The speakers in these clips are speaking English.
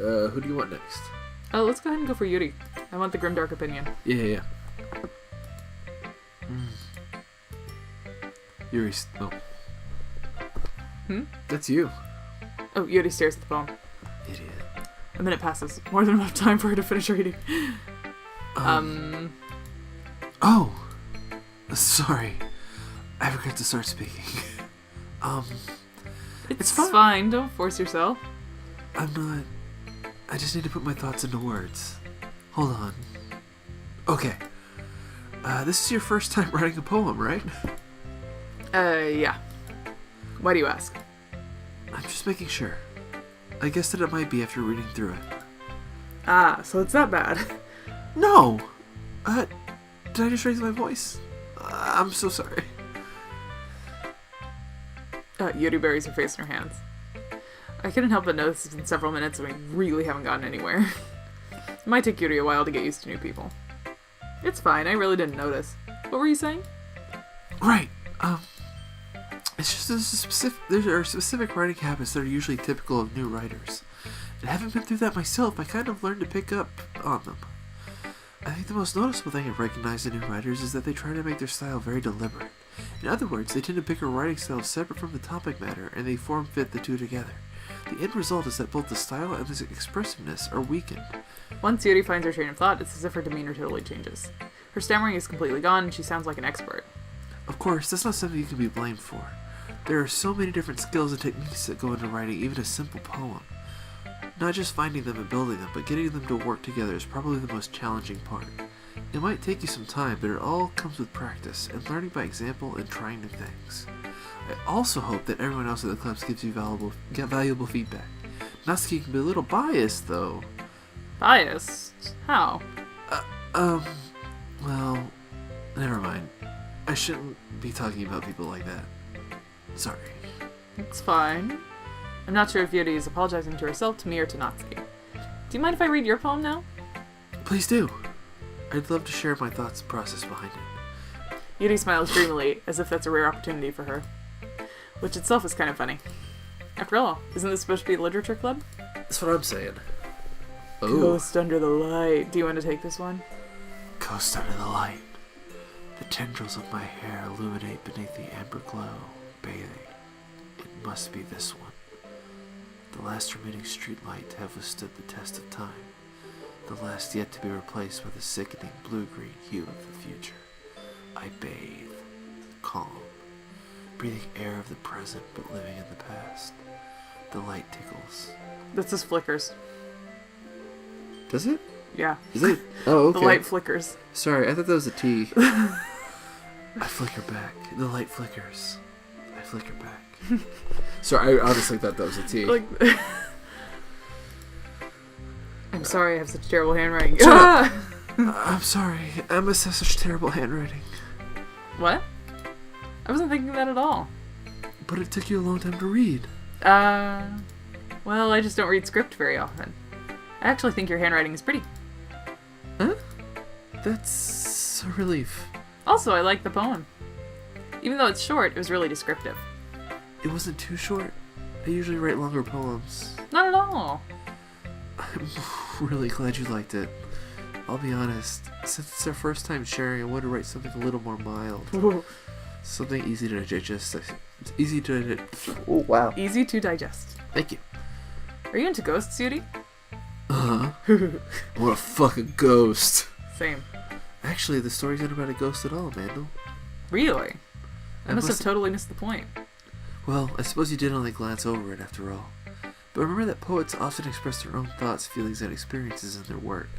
who do you want next? Oh, let's go ahead and go for Yuri. I want the grimdark opinion. Yeah. Yuri's... Oh. That's you. Oh, Yuri stares at the poem. Idiot. A minute passes. More than enough time for her to finish reading. Oh! Sorry. I forgot to start speaking. It's fine. Don't force yourself. I'm not... I just need to put my thoughts into words. Hold on. Okay. This is your first time writing a poem, right? Yeah. Why do you ask? I'm just making sure. I guess that it might be after reading through it. Ah, so it's that bad. No! Did I just raise my voice? I'm so sorry. Yuri buries her face in her hands. I couldn't help but notice it's been several minutes and we really haven't gotten anywhere. It might take Yuri a while to get used to new people. It's fine, I really didn't notice. What were you saying? Right, it's just there are specific writing habits that are usually typical of new writers. And having been through that myself, I kind of learned to pick up on them. I think the most noticeable thing I've recognized in new writers is that they try to make their style very deliberate. In other words, they tend to pick a writing style separate from the topic matter, and they form-fit the two together. The end result is that both the style and the expressiveness are weakened. Once Yuri finds her train of thought, it's as if her demeanor totally changes. Her stammering is completely gone, and she sounds like an expert. Of course, that's not something you can be blamed for. There are so many different skills and techniques that go into writing even a simple poem. Not just finding them and building them, but getting them to work together is probably the most challenging part. It might take you some time, but it all comes with practice, and learning by example and trying new things. I also hope that everyone else at the clubs gives you valuable feedback. Natsuki can be a little biased, though. Biased? How? Well, never mind. I shouldn't be talking about people like that. Sorry. It's fine. I'm not sure if Yuri is apologizing to herself, to me, or to Natsuki. Do you mind if I read your poem now? Please do. I'd love to share my thoughts and process behind it. Yuri smiles dreamily, as if that's a rare opportunity for her. Which itself is kind of funny. After all, isn't this supposed to be a literature club? That's what I'm saying. Oh. Ghost under the light. Do you want to take this one? Ghost under the light. The tendrils of my hair illuminate beneath the amber glow, bathing. It must be this one. The last remaining streetlight to have withstood the test of time. The last yet to be replaced by the sickening blue-green hue of the future. I bathe, calm, breathing air of the present but living in the past. The light tickles. This is flickers. Does it? Yeah. Is it? Oh, okay. The light flickers. Sorry, I thought that was a T. I flicker back. The light flickers. I flicker back. Sorry, I honestly thought that was a T. I'm sorry, I have such terrible handwriting. I'm sorry. Emma has such terrible handwriting. What? I wasn't thinking that at all. But it took you a long time to read. Well, I just don't read script very often. I actually think your handwriting is pretty. Huh? That's a relief. Also, I like the poem. Even though it's short, it was really descriptive. It wasn't too short. I usually write longer poems. Not at all. I'm really glad you liked it. I'll be honest, since it's our first time sharing, I wanted to write something a little more mild. Something easy to digest. Oh, wow. Easy to digest. Thank you. Are you into ghosts, Yuri? I want to fuck a ghost. Same. Actually, the story's not about a ghost at all, Mandel. Really? I must have totally missed the point. Well, I suppose you did only glance over it after all. But remember that poets often express their own thoughts, feelings, and experiences in their work.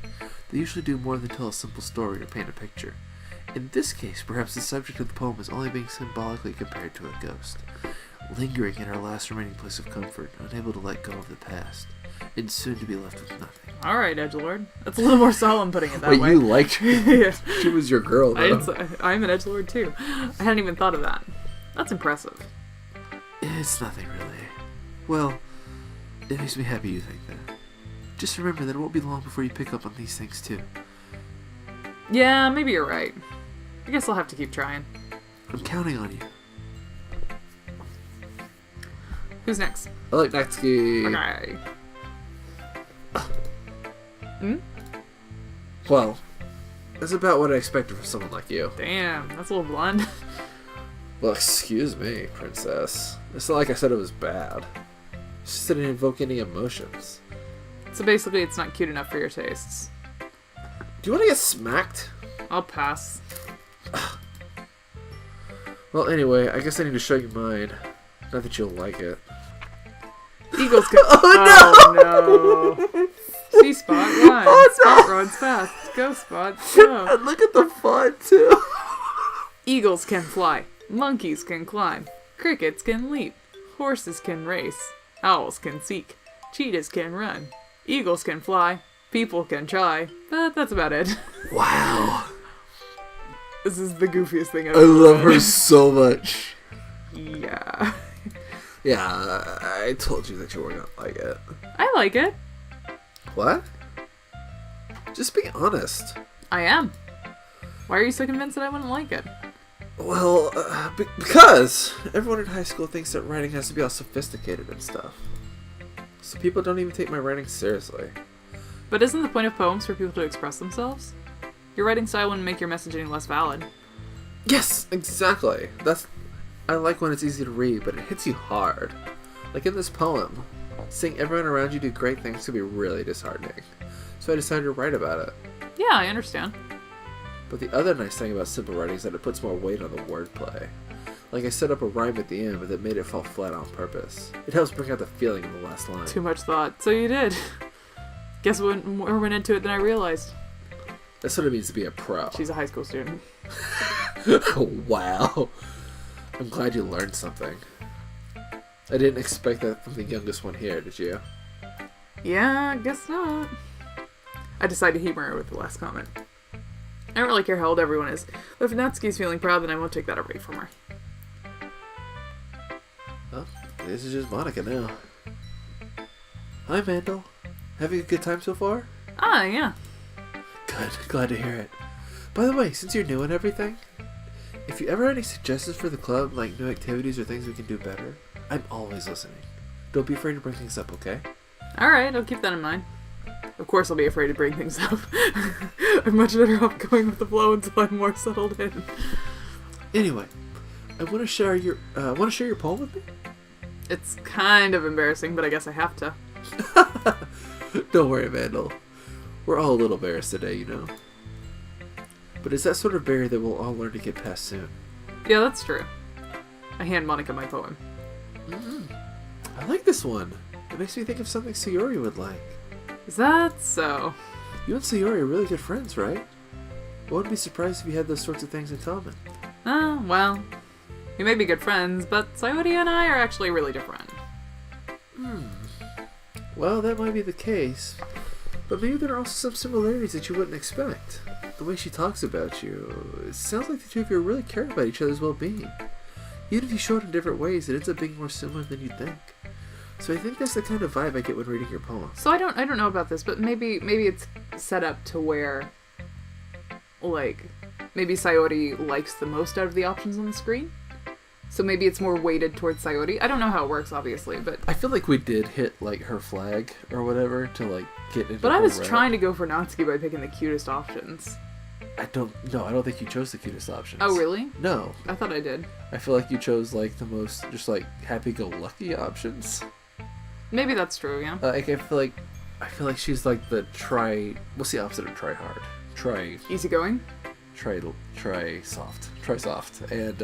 They usually do more than tell a simple story or paint a picture. In this case, perhaps the subject of the poem is only being symbolically compared to a ghost, lingering in our last remaining place of comfort, unable to let go of the past, and soon to be left with nothing. Alright, edgelord. That's a little more solemn putting it that way. Wait, you liked her? Yeah. She was your girl, though. I'm an edgelord, too. I hadn't even thought of that. That's impressive. It's nothing, really. Well, it makes me happy you think that. Just remember that it won't be long before you pick up on these things, too. Yeah, maybe you're right. I guess I'll have to keep trying. I'm counting on you. Who's next? I like Natsuki. Okay. Hmm? Well, that's about what I expected from someone like you. Damn, that's a little blunt. Well, excuse me, princess. It's not like I said it was bad. It's just didn't invoke any emotions. So basically, it's not cute enough for your tastes. Do you want to get smacked? I'll pass. Well, anyway, I guess I need to show you mine. Not that you'll like it. Eagles can... Oh, no! See, Spot, run. Oh, no. Spot runs fast. Go, Spot, go. And look at the font, too. Eagles can fly. Monkeys can climb. Crickets can leap. Horses can race. Owls can seek. Cheetahs can run. Eagles can fly. People can try. But that's about it. Wow. This is the goofiest thing I've I ever love her read. so much. Yeah. Yeah, I told you that you weren't gonna like it. I like it. What? Just be honest. I am. Why are you so convinced that I wouldn't like it? Well, because everyone in high school thinks that writing has to be all sophisticated and stuff. So people don't even take my writing seriously. But isn't the point of poems for people to express themselves? Your writing style wouldn't make your message any less valid. Yes, exactly. I like when it's easy to read, but it hits you hard. Like in this poem, seeing everyone around you do great things can be really disheartening. So I decided to write about it. Yeah, I understand. But the other nice thing about simple writing is that it puts more weight on the wordplay. Like I set up a rhyme at the end, but that made it fall flat on purpose. It helps bring out the feeling in the last line. Too much thought. So you did. Guess what more went into it than I realized. That's what it means to be a pro. She's a high school student. Wow. I'm glad you learned something. I didn't expect that from the youngest one here, did you? Yeah, I guess not. I decided to humor her with the last comment. I don't really care how old everyone is. But if Natsuki's feeling proud, then I won't take that away from her. Well, this is just Monica now. Hi, Mandel. Having a good time so far? Ah, yeah. Good. Glad to hear it. By the way, since you're new and everything, if you ever have any suggestions for the club, like new activities or things we can do better, I'm always listening. Don't be afraid to bring things up, okay? Alright, I'll keep that in mind. Of course I'll be afraid to bring things up. I'm much better off going with the flow until I'm more settled in. Anyway, I want to share your poem with me? It's kind of embarrassing, but I guess I have to. Don't worry, Mandel. We're all a little embarrassed today, you know. But it's that sort of barrier that we'll all learn to get past soon. Yeah, that's true. I hand Monica my poem. I like this one. It makes me think of something Sayori would like. Is that so? You and Sayori are really good friends, right? I wouldn't be surprised if you had those sorts of things in common. Oh, well. We may be good friends, but Sayori and I are actually really different. Well, that might be the case. But maybe there are also some similarities that you wouldn't expect. The way she talks about you, it sounds like the two of you really care about each other's well-being. Even if you show it in different ways, it ends up being more similar than you'd think. So I think that's the kind of vibe I get when reading your poem. So I don't know about this, but maybe it's set up to where, like, maybe Sayori likes the most out of the options on the screen. So maybe it's more weighted towards Sayori. I don't know how it works, obviously, but... I feel like we did hit, like, her flag or whatever to, like, get into But I her was route. trying to go for Natsuki by picking the cutest options. I don't think you chose the cutest options. Oh, really? No. I thought I did. I feel like you chose, like, the most, just, like, happy-go-lucky options. Maybe that's true, yeah. Like, I feel like she's, like, the what's the opposite of try hard? Easygoing? Try soft. And,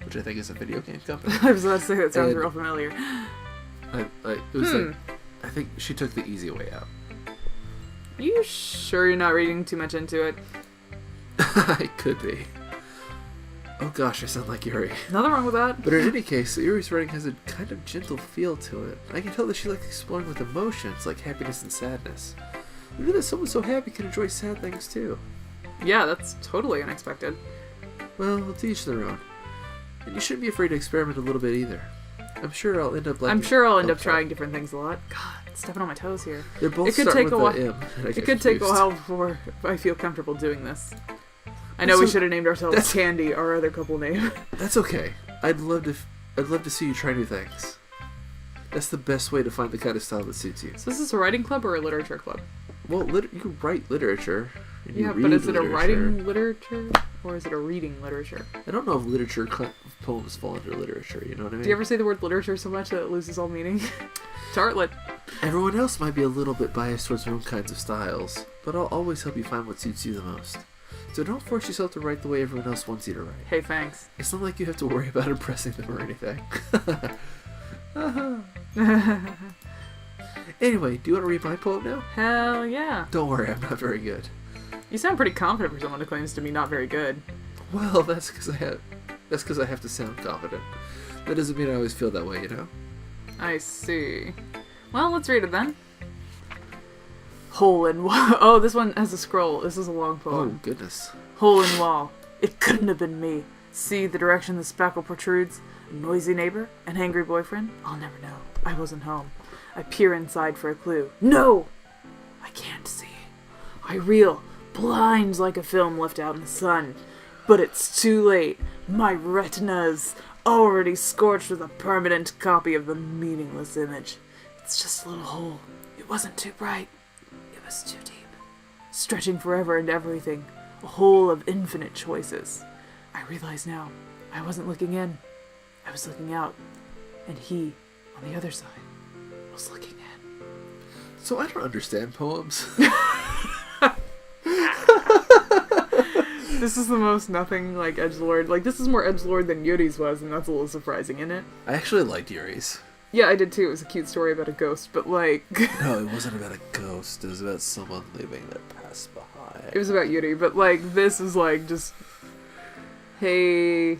which I think is a video game company. I was about to say that sounds And- real familiar. It was like, I think she took the easy way out. You sure you're not reading too much into it? I could be. Oh gosh, I sound like Yuri. Nothing wrong with that. But in any case, Yuri's writing has a kind of gentle feel to it. I can tell that she likes exploring with emotions like happiness and sadness. Who knew that someone so happy can enjoy sad things too? Yeah, that's totally unexpected. Well, to each their own. And you shouldn't be afraid to experiment a little bit either. I'm sure I'll end up liking... I'm sure I'll end up sorry. trying different things a lot. God, stepping on my toes here. They're both It could start take with a while. the M, and I It get could take a confused. while before I feel comfortable doing this. I know we So- should have named ourselves that's- Candy, our other couple name. That's okay. I'd love to see you try new things. That's the best way to find the kind of style that suits you. So is this a writing club or a literature club? Well, you can write literature. And you Yeah, read but is it a literature. writing literature or is it a reading literature? I don't know if poems fall under literature, you know what I mean? Do you ever say the word literature so much that it loses all meaning? Tartlet. Everyone else might be a little bit biased towards their own kinds of styles, but I'll always help you find what suits you the most. So don't force yourself to write the way everyone else wants you to write. Hey, thanks. It's not like you have to worry about impressing them or anything. Anyway, do you want to read my poem now? Hell yeah. Don't worry, I'm not very good. You sound pretty confident for someone who claims to be not very good. Well, that's because I have to sound confident. That doesn't mean I always feel that way, you know? I see. Well, let's read it then. Hole in wall. Oh, this one has a scroll. This is a long poem. Oh, goodness. Hole in wall. It couldn't have been me. See the direction the spackle protrudes? A noisy neighbor? An angry boyfriend? I'll never know. I wasn't home. I peer inside for a clue. No! I can't see. I reel, blind like a film left out in the sun. But it's too late. My retina's already scorched with a permanent copy of the meaningless image. It's just a little hole. It wasn't too bright. It was too deep. Stretching forever and everything. A hole of infinite choices. I realize now, I wasn't looking in. I was looking out. And he, on the other side, was looking in. So I don't understand poems. This is the most nothing like edgelord. Like, this is more edgelord than Yuri's was, and that's a little surprising, isn't it? I actually liked Yuri's. Yeah, I did too. It was a cute story about a ghost, but like... No, it wasn't about a ghost. It was about someone leaving their past behind. It was about Yuri, but like, this is like just... Hey,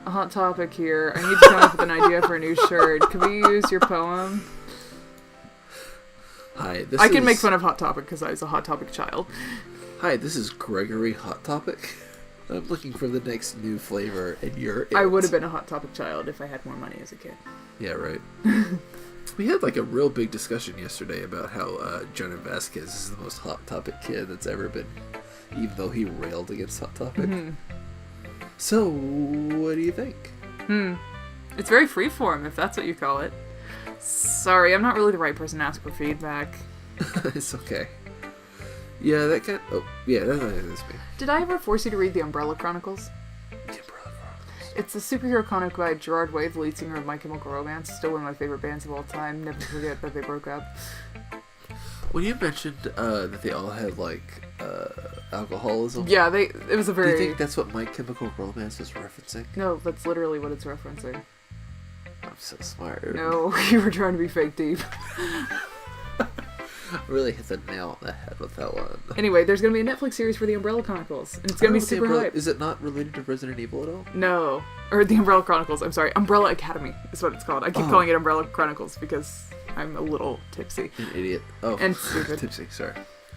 a hot topic here. I need to come up with an idea for a new shirt. Can we use your poem? Hi, I can make fun of Hot Topic because I was a Hot Topic child. Hi, this is Gregory Hot Topic. I'm looking for the next new flavor, and you're it. I would have been a Hot Topic child if I had more money as a kid. Yeah, right. We had like a real big discussion yesterday about how Jonah Vasquez is the most Hot Topic kid that's ever been, even though he railed against Hot Topic. Mm-hmm. So, what do you think? It's very freeform, if that's what you call it. Sorry, I'm not really the right person to ask for feedback. It's okay. Yeah, that kind. Oh, yeah, that's me. Did I ever force you to read The Umbrella Chronicles? The Umbrella Chronicles. It's a superhero comic by Gerard Way, the lead singer of My Chemical Romance. Still one of my favorite bands of all time. Never forget that they broke up. When you mentioned that they all had like alcoholism, Yeah, it was a very... Do you think that's what My Chemical Romance is referencing? No, that's literally what it's referencing. I'm so smart. No, you were trying to be fake deep. Really hit the nail on the head with that one. Anyway, there's going to be a Netflix series for The Umbrella Chronicles, and it's going to be super hype. Is it not related to Resident Evil at all? No. Or The Umbrella Chronicles, I'm sorry. Umbrella Academy is what it's called. I keep calling it Umbrella Chronicles because I'm a little tipsy. An idiot. Oh. And stupid. Tipsy, sorry.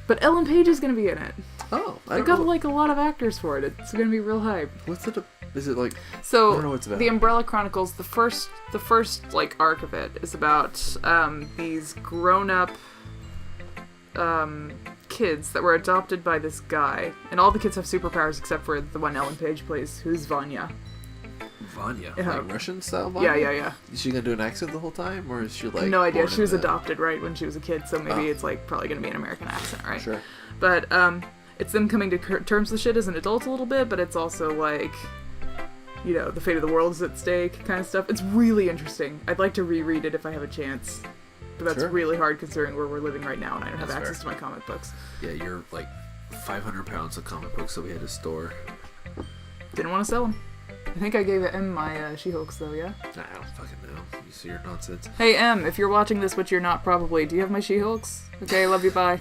But Ellen Page is going to be in it. Oh, They got like a lot of actors for it. It's going to be real hype. What's it? Is it like? So I don't know what it's about. The Umbrella Chronicles, the first like arc of it is about these grown-up kids that were adopted by this guy, and all the kids have superpowers except for the one Ellen Page plays, who's Vanya. Vanya, Yeah. like Russian style Vanya? Yeah. Is she gonna do an accent the whole time, or is she like? No idea. born She was in the- adopted right when she was a kid, so maybe it's like probably gonna be an American accent, right? Sure. But it's them coming to terms with shit as an adult a little bit, but it's also like, you know, the fate of the world is at stake kind of stuff. It's really interesting. I'd like to reread it if I have a chance. But that's Sure. really hard considering where we're living right now and I don't have That's access fair. to my comic books. Yeah, you're like 500 pounds of comic books that we had to store. Didn't want to sell them. I think I gave M my She-Hulks though, yeah? Nah, I don't fucking know. You see your nonsense. Hey M, if you're watching this, which you're not probably, do you have my She-Hulks? Okay, love you, bye.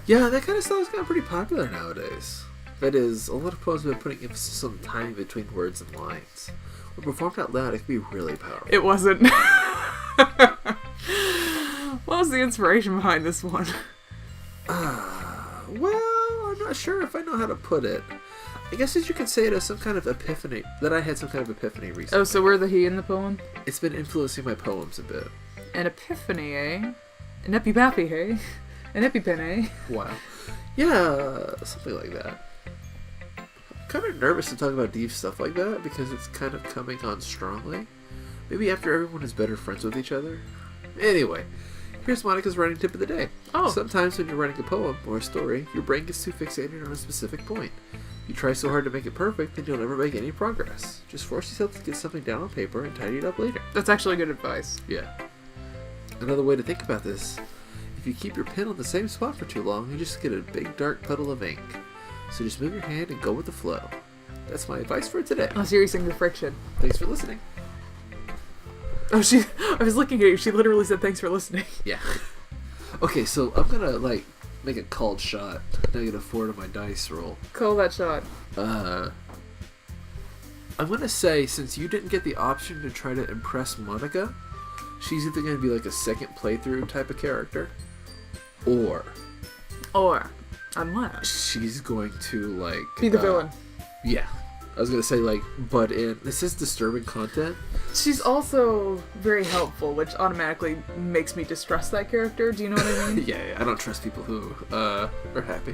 Yeah, that kind of stuff is kind of pretty popular nowadays. That is, a lot of poems have been putting emphasis on the timing between words and lines. When performed out loud, it can be really powerful. It wasn't. What was the inspiration behind this one? Well, I'm not sure if I know how to put it. I guess as you could say it as some kind of epiphany, that I had some kind of epiphany recently. Oh, so we're the he in the poem? It's been influencing my poems a bit. An epiphany, eh? An epipappy, hey? An epipen, eh? Wow. Yeah, something like that. I'm kind of nervous to talk about deep stuff like that because it's kind of coming on strongly. Maybe after everyone is better friends with each other. Anyway, here's Monica's writing tip of the day. Oh. Sometimes when you're writing a poem or a story, your brain gets too fixated on a specific point. You try so hard to make it perfect that you'll never make any progress. Just force yourself to get something down on paper and tidy it up later. That's actually good advice. Yeah. Another way to think about this, if you keep your pen on the same spot for too long, you just get a big dark puddle of ink. So just move your hand and go with the flow. That's my advice for today. Unless you're using the friction. Thanks for listening. Oh, I was looking at you. She literally said thanks for listening. Yeah. Okay, so I'm gonna, make a called shot. -4 to my dice roll. Call that shot. I'm gonna say, since you didn't get the option to try to impress Monica, she's either gonna be a second playthrough type of character, or Unless. she's going to, Be the villain. Yeah. I was gonna say, butt in. This is disturbing content. She's also very helpful, which automatically makes me distrust that character. Do you know what I mean? Yeah, I don't trust people who are happy.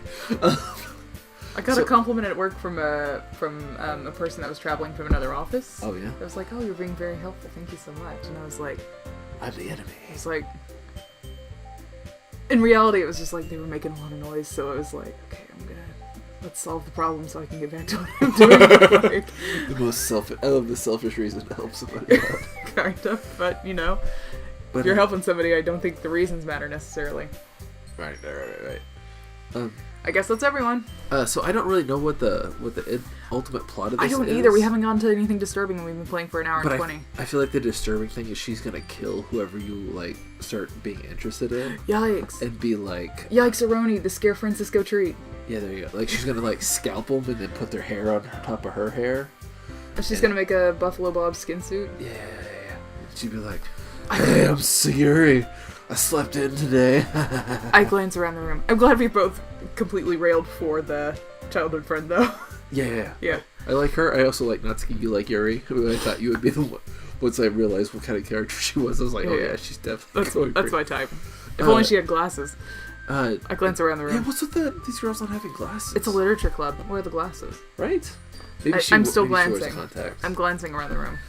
I got a compliment at work from a person that was traveling from another office. Oh, yeah? I was like, oh, you're being very helpful. Thank you so much. And I was like... I'm the enemy. It's like... In reality, it was just they were making a lot of noise, so I was like, okay, let's solve the problem so I can get back to what I'm doing. The most I love the selfish reason to help somebody out. Kind of, but But, if you're helping somebody, I don't think the reasons matter necessarily. Right. I guess that's everyone. So I don't really know what the ultimate plot of this is. I don't either. We haven't gone to anything disturbing, and we've been playing for an hour and 20. I feel like the disturbing thing is she's gonna kill whoever you start being interested in. Yikes. And be like, yikes, Aroni, the Scare Francisco treat. Yeah, there you go. She's gonna scalp them and then put their hair on top of her hair. She's gonna make a Buffalo Bob skin suit. Yeah. She'd be like, "Hey, I'm Sayuri. I slept in today." I glance around the room. I'm glad we both completely railed for the childhood friend, though. Yeah. Yeah. I like her. I also like Natsuki. You like Yuri, who I thought you would be the one. Once I realized what kind of character she was, I was like, yeah, she's definitely that's my type. If only she had glasses. I glance around the room. Yeah, what's with these girls not having glasses? It's a literature club. Where are the glasses? Right? Maybe I'm still maybe she wears glancing. contacts. I'm glancing around the room.